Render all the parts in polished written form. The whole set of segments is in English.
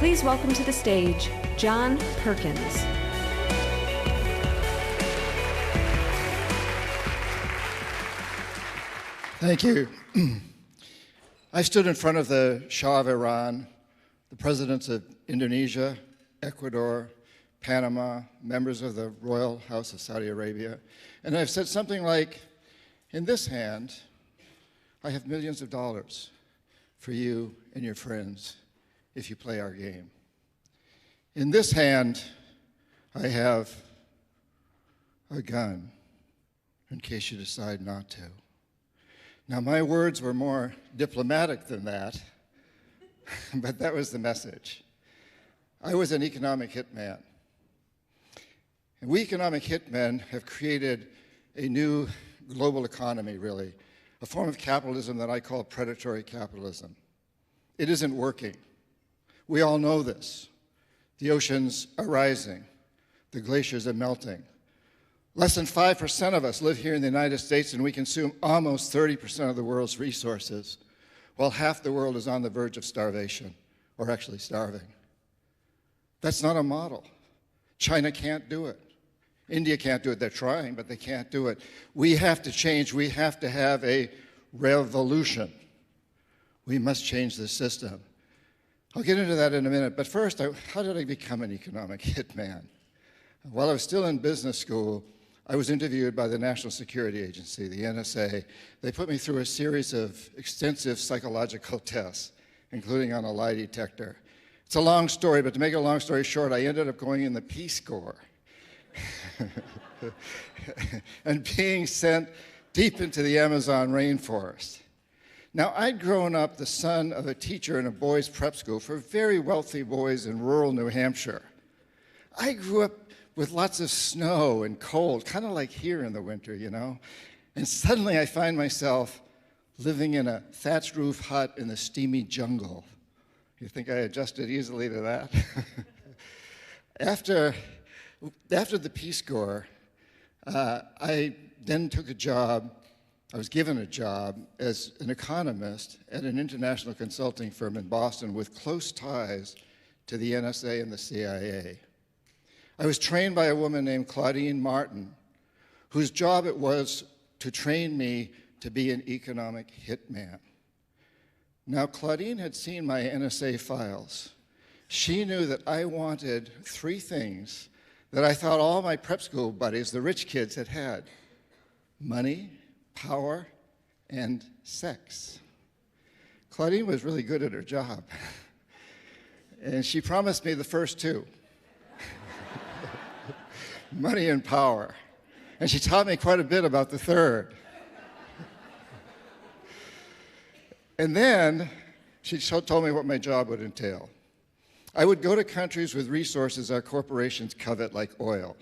Please welcome to the stage, John Perkins. Thank you. I stood in front of the Shah of Iran, the presidents of Indonesia, Ecuador, Panama, members of the Royal House of Saudi Arabia, and I've said something like, in this hand, I have millions of dollars for you and your friends if you play our game. In this hand, I have a gun in case you decide not to. Now, my words were more diplomatic than that, but that was the message. I was an economic hitman. And we economic hitmen have created a new global economy, really, a form of capitalism that I call predatory capitalism. It isn't working. We all know this. The oceans are rising. The glaciers are melting. Less than 5% of us live here in the United States, and we consume almost 30% of the world's resources, while half the world is on the verge of starvation, or actually starving. That's not a model. China can't do it. India can't do it. They're trying, but they can't do it. We have to change. We have to have a revolution. We must change the system. I'll get into that in a minute, but first, how did I become an economic hitman? While I was still in business school, I was interviewed by the National Security Agency, the NSA. They put me through a series of extensive psychological tests, including on a lie detector. It's a long story, but to make a long story short, I ended up going in the Peace Corps and being sent deep into the Amazon rainforest. Now, I'd grown up the son of a teacher in a boys' prep school for very wealthy boys in rural New Hampshire. I grew up with lots of snow and cold, kind of like here in the winter, you know? And suddenly I find myself living in a thatched roof hut in the steamy jungle. You think I adjusted easily to that? After the Peace Corps, I then took a job. I was given a job as an economist at an international consulting firm in Boston with close ties to the NSA and the CIA. I was trained by a woman named Claudine Martin, whose job it was to train me to be an economic hitman. Now, Claudine had seen my NSA files. She knew that I wanted three things that I thought all my prep school buddies, the rich kids, had had: money, power, and sex. Claudine was really good at her job, and she promised me the first two. Money and power. And she taught me quite a bit about the third. And then she told me what my job would entail. I would go to countries with resources our corporations covet, like oil.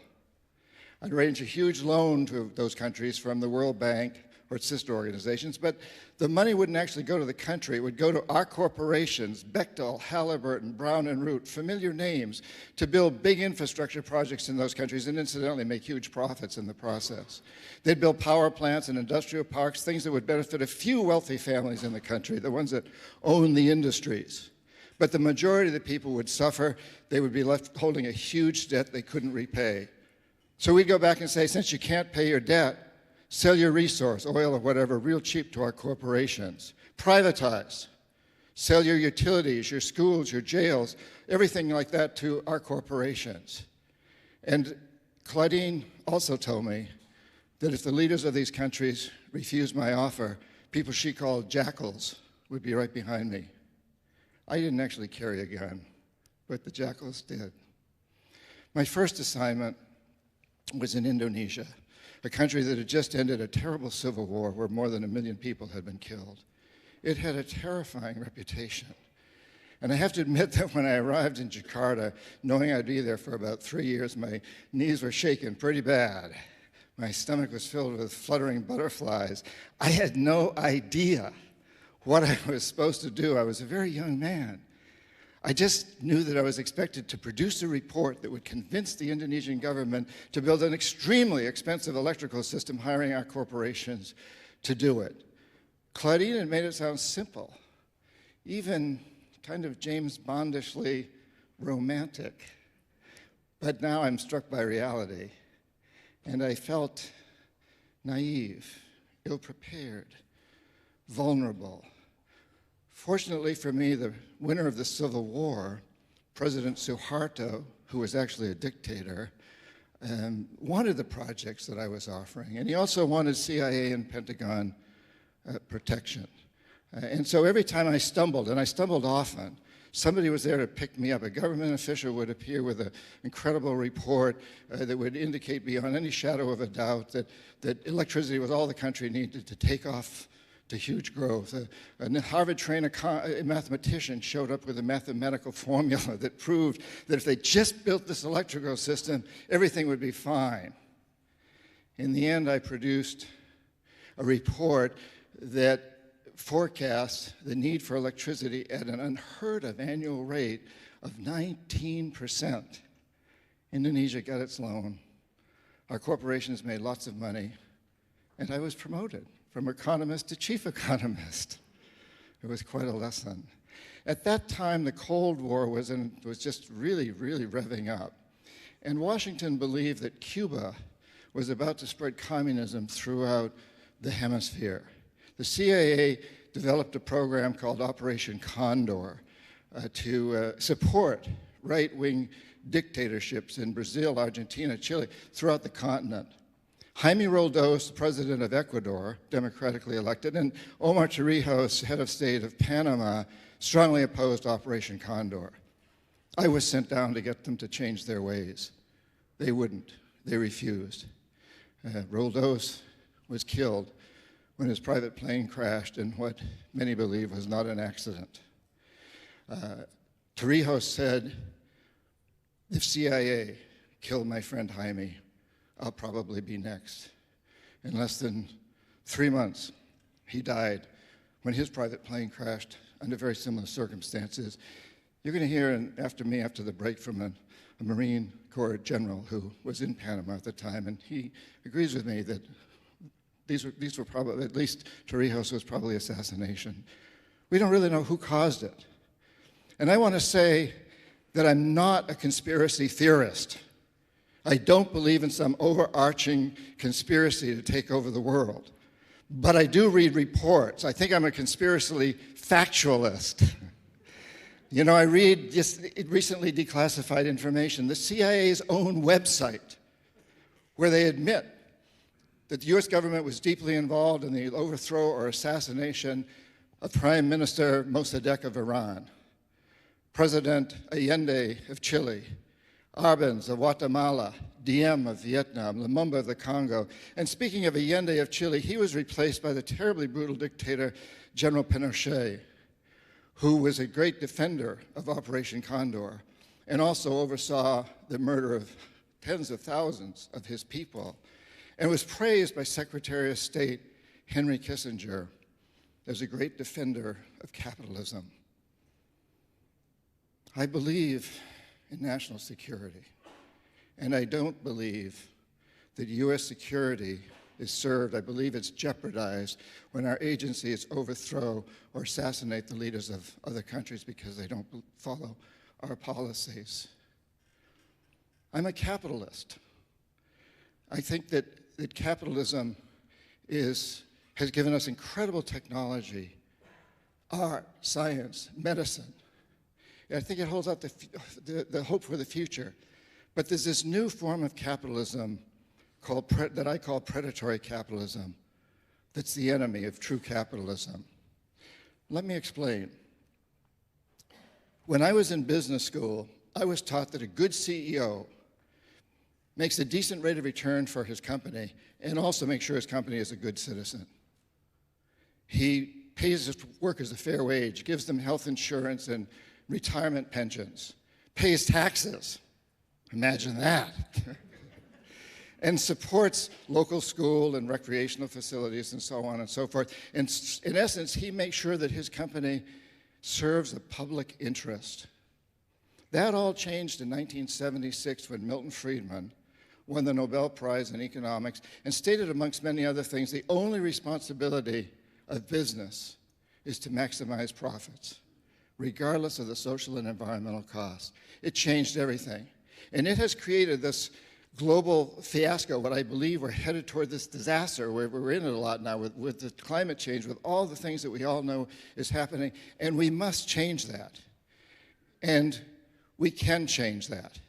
I'd arrange a huge loan to those countries from the World Bank or its sister organizations, but the money wouldn't actually go to the country. It would go to our corporations, Bechtel, Halliburton, Brown and Root, familiar names, to build big infrastructure projects in those countries and incidentally make huge profits in the process. They'd build power plants and industrial parks, things that would benefit a few wealthy families in the country, the ones that own the industries. But the majority of the people would suffer. They would be left holding a huge debt they couldn't repay. So we'd go back and say, since you can't pay your debt, sell your resource, oil or whatever, real cheap to our corporations. Privatize. Sell your utilities, your schools, your jails, everything like that to our corporations. And Claudine also told me that if the leaders of these countries refused my offer, people she called jackals would be right behind me. I didn't actually carry a gun, but the jackals did. My first assignment was in Indonesia, a country that had just ended a terrible civil war where more than 1 million people had been killed. It had a terrifying reputation. And I have to admit that when I arrived in Jakarta, knowing I'd be there for about 3 years, my knees were shaking pretty bad. My stomach was filled with fluttering butterflies. I had no idea what I was supposed to do. I was a very young man. I just knew that I was expected to produce a report that would convince the Indonesian government to build an extremely expensive electrical system, hiring our corporations to do it. Claudine had made it sound simple, even kind of James Bondishly romantic. But now I'm struck by reality, and I felt naive, ill-prepared, vulnerable. Fortunately for me, the winner of the Civil War, President Suharto, who was actually a dictator, wanted the projects that I was offering, and he also wanted CIA and Pentagon protection. And so every time I stumbled, and I stumbled often, somebody was there to pick me up. A government official would appear with an incredible report that would indicate beyond any shadow of a doubt that electricity was all the country needed to take off to huge growth. A Harvard-trained mathematician showed up with a mathematical formula that proved that if they just built this electrical system, everything would be fine. In the end, I produced a report that forecast the need for electricity at an unheard of annual rate of 19%. Indonesia got its loan. Our corporations made lots of money, and I was promoted from economist to chief economist. It was quite a lesson. At that time, the Cold War was just really, really revving up. And Washington believed that Cuba was about to spread communism throughout the hemisphere. The CIA developed a program called Operation Condor to support right-wing dictatorships in Brazil, Argentina, Chile, throughout the continent. Jaime Roldos, president of Ecuador, democratically elected, and Omar Torrijos, head of state of Panama, strongly opposed Operation Condor. I was sent down to get them to change their ways. They wouldn't. They refused. Roldos was killed when his private plane crashed in what many believe was not an accident. Torrijos said, if CIA killed my friend Jaime, I'll probably be next. In less than 3 months, he died when his private plane crashed under very similar circumstances. You're going to hear after the break, from a Marine Corps general who was in Panama at the time, and he agrees with me that these were probably, at least Torrijos was probably assassination. We don't really know who caused it. And I want to say that I'm not a conspiracy theorist. I don't believe in some overarching conspiracy to take over the world. But I do read reports. I think I'm a conspiracy factualist. You know, I read just recently declassified information, the CIA's own website, where they admit that the US government was deeply involved in the overthrow or assassination of Prime Minister Mossadegh of Iran, President Allende of Chile, Arbenz of Guatemala, Diem of Vietnam, Lumumba of the Congo. And speaking of Allende of Chile, he was replaced by the terribly brutal dictator General Pinochet, who was a great defender of Operation Condor and also oversaw the murder of tens of thousands of his people, and was praised by Secretary of State Henry Kissinger as a great defender of capitalism. I believe in national security, and I don't believe that US security is served. I believe it's jeopardized when our agencies overthrow or assassinate the leaders of other countries because they don't follow our policies. I'm a capitalist. I think that capitalism has given us incredible technology, art, science, medicine. And I think it holds out the hope for the future. But there's this new form of capitalism that I call predatory capitalism that's the enemy of true capitalism. Let me explain. When I was in business school, I was taught that a good CEO makes a decent rate of return for his company and also makes sure his company is a good citizen. He pays his workers a fair wage, gives them health insurance and retirement pensions, pays taxes, imagine that, and supports local school and recreational facilities and so on and so forth. And in essence, he makes sure that his company serves the public interest. That all changed in 1976 when Milton Friedman won the Nobel Prize in economics and stated, amongst many other things, the only responsibility of business is to maximize profits. regardless of the social and environmental costs. It changed everything. And it has created this global fiasco, what I believe we're headed toward this disaster, where we're in it a lot now with the climate change, with all the things that we all know is happening, and we must change that. And we can change that.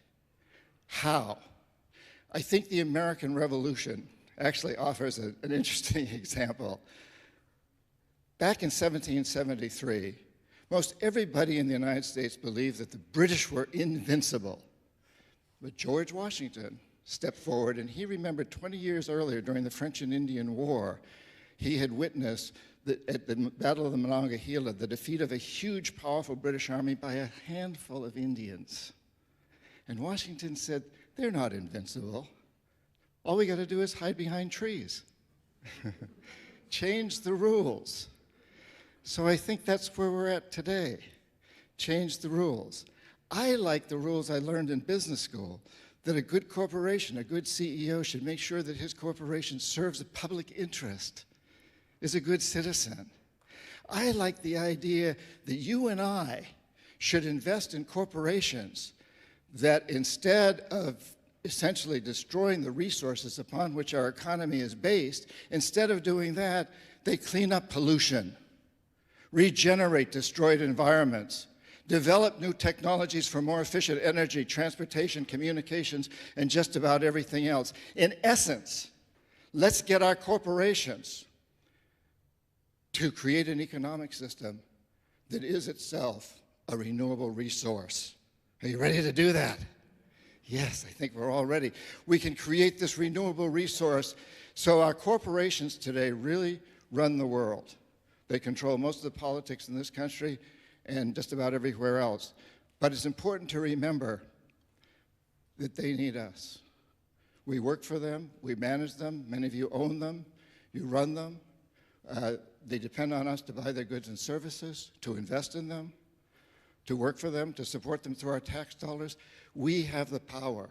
How? I think the American Revolution actually offers an interesting example. Back in 1773, most everybody in the United States believed that the British were invincible. But George Washington stepped forward, and he remembered 20 years earlier during the French and Indian War, he had witnessed at the Battle of the Monongahela the defeat of a huge, powerful British army by a handful of Indians. And Washington said, they're not invincible. All we got to do is hide behind trees. Change the rules. So I think that's where we're at today. Change the rules. I like the rules I learned in business school, that a good corporation, a good CEO should make sure that his corporation serves the public interest, is a good citizen. I like the idea that you and I should invest in corporations that instead of essentially destroying the resources upon which our economy is based, instead of doing that, they clean up pollution, regenerate destroyed environments, develop new technologies for more efficient energy, transportation, communications, and just about everything else. In essence, let's get our corporations to create an economic system that is itself a renewable resource. Are you ready to do that? Yes, I think we're all ready. We can create this renewable resource so our corporations today really run the world. They control most of the politics in this country and just about everywhere else. But it's important to remember that they need us. We work for them, we manage them, many of you own them, you run them. They depend on us to buy their goods and services, to invest in them, to work for them, to support them through our tax dollars. We have the power.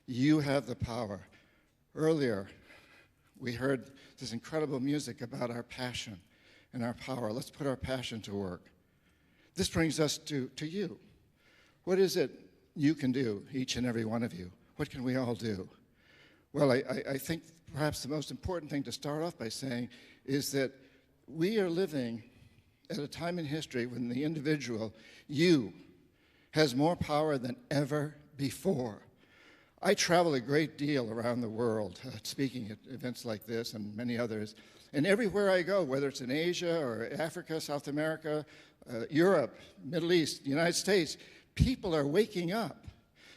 You have the power. Earlier, we heard this incredible music about our passion and our power. Let's put our passion to work. This brings us to you. What is it you can do, each and every one of you? What can we all do? Well, I think perhaps the most important thing to start off by saying is that we are living at a time in history when the individual, you, has more power than ever before. I travel a great deal around the world, speaking at events like this and many others. And everywhere I go, whether it's in Asia or Africa, South America, Europe, Middle East, the United States, people are waking up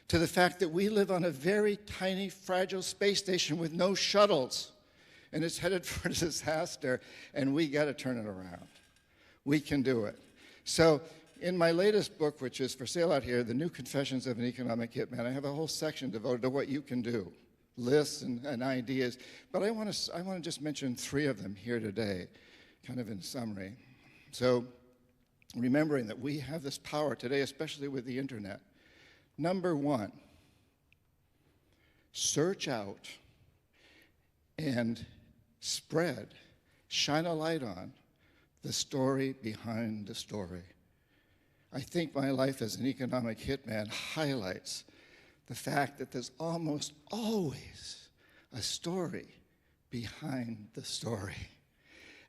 to the fact that we live on a very tiny, fragile space station with no shuttles. And it's headed for disaster, and we got to turn it around. We can do it. So in my latest book, which is for sale out here, The New Confessions of an Economic Hitman, I have a whole section devoted to what you can do, lists and ideas. But I want to just mention 3 of them here today, kind of in summary. So remembering that we have this power today, especially with the internet. Number 1, search out and spread, shine a light on the story behind the story. I think my life as an economic hitman highlights the fact that there's almost always a story behind the story.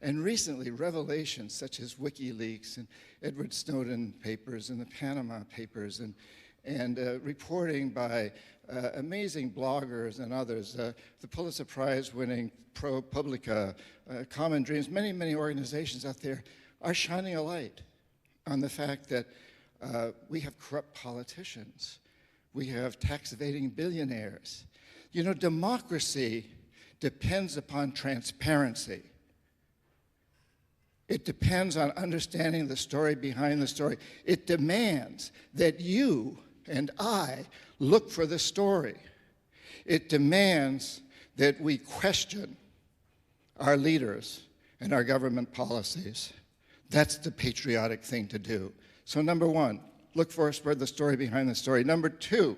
And recently, revelations such as WikiLeaks and Edward Snowden papers and the Panama Papers and reporting by amazing bloggers and others, the Pulitzer Prize-winning ProPublica, Common Dreams, many, many organizations out there are shining a light on the fact that we have corrupt politicians. We have tax-evading billionaires. You know, democracy depends upon transparency. It depends on understanding the story behind the story. It demands that you and I look for the story. It demands that we question our leaders and our government policies. That's the patriotic thing to do. So number 1, look for, spread the story behind the story. Number 2,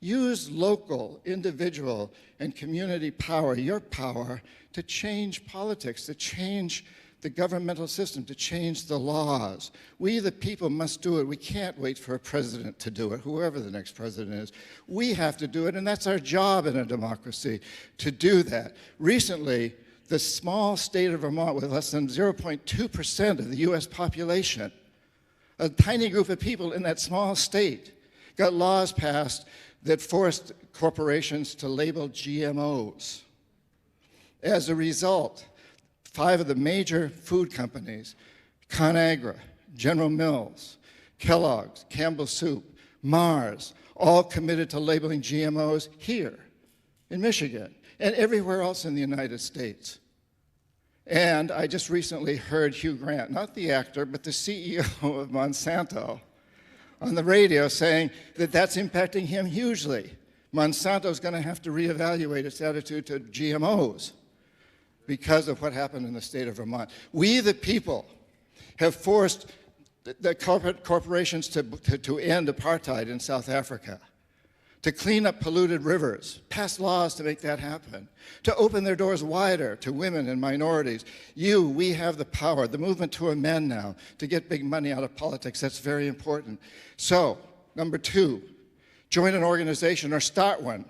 use local, individual, and community power, your power, to change politics, to change the governmental system, to change the laws. We, the people, must do it. We can't wait for a president to do it, whoever the next president is. We have to do it, and that's our job in a democracy, to do that. Recently, the small state of Vermont, with less than 0.2% of the US population, a tiny group of people in that small state, got laws passed that forced corporations to label GMOs. As a result, 5 of the major food companies, ConAgra, General Mills, Kellogg's, Campbell Soup, Mars, all committed to labeling GMOs here in Michigan and everywhere else in the United States. And I just recently heard Hugh Grant, not the actor, but the CEO of Monsanto, on the radio saying that that's impacting him hugely. Monsanto's going to have to reevaluate its attitude to GMOs because of what happened in the state of Vermont. We, the people, have forced the corporations to end apartheid in South Africa, to clean up polluted rivers, pass laws to make that happen, to open their doors wider to women and minorities. We have the power, the movement to amend now, to get big money out of politics. That's very important. So, number 2, join an organization or start one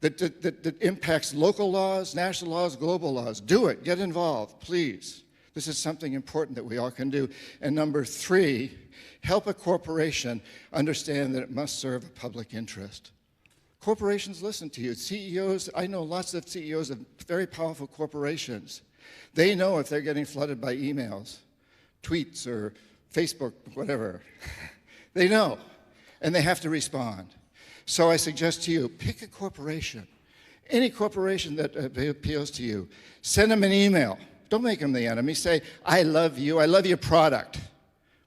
that impacts local laws, national laws, global laws. Do it. Get involved, please. This is something important that we all can do. And number 3, help a corporation understand that it must serve a public interest. Corporations listen to you. CEOs, I know lots of CEOs of very powerful corporations. They know if they're getting flooded by emails, tweets, or Facebook, whatever. They know, and they have to respond. So I suggest to you, pick a corporation, any corporation that appeals to you. Send them an email. Don't make them the enemy. Say, I love you, I love your product,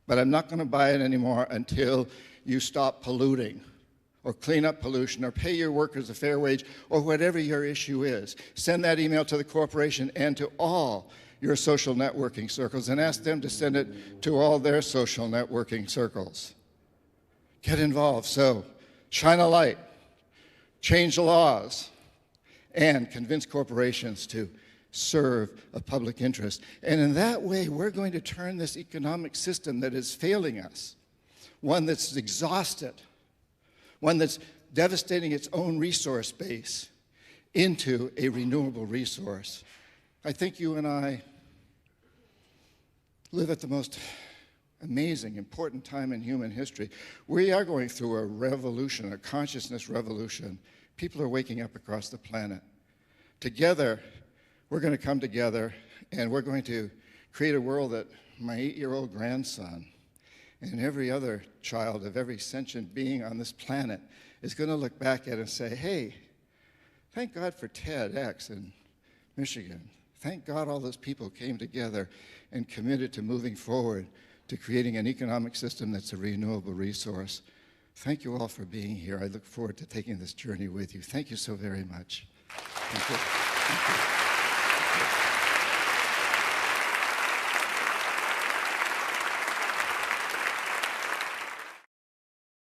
but I'm not going to buy it anymore until you stop polluting or clean up pollution or pay your workers a fair wage or whatever your issue is. Send that email to the corporation and to all your social networking circles and ask them to send it to all their social networking circles. Get involved. So shine a light, change the laws, and convince corporations to serve a public interest. And in that way, we're going to turn this economic system that is failing us, one that's exhausted, one that's devastating its own resource base, into a renewable resource. I think you and I live at the most amazing, important time in human history. We are going through a revolution, a consciousness revolution. People are waking up across the planet. Together, we're going to come together and we're going to create a world that my 8-year-old grandson and every other child of every sentient being on this planet is going to look back at and say, hey, thank God for TEDx in Michigan. Thank God all those people came together and committed to moving forward to creating an economic system that's a renewable resource. Thank you all for being here. I look forward to taking this journey with you. Thank you so very much. Thank you. Thank you.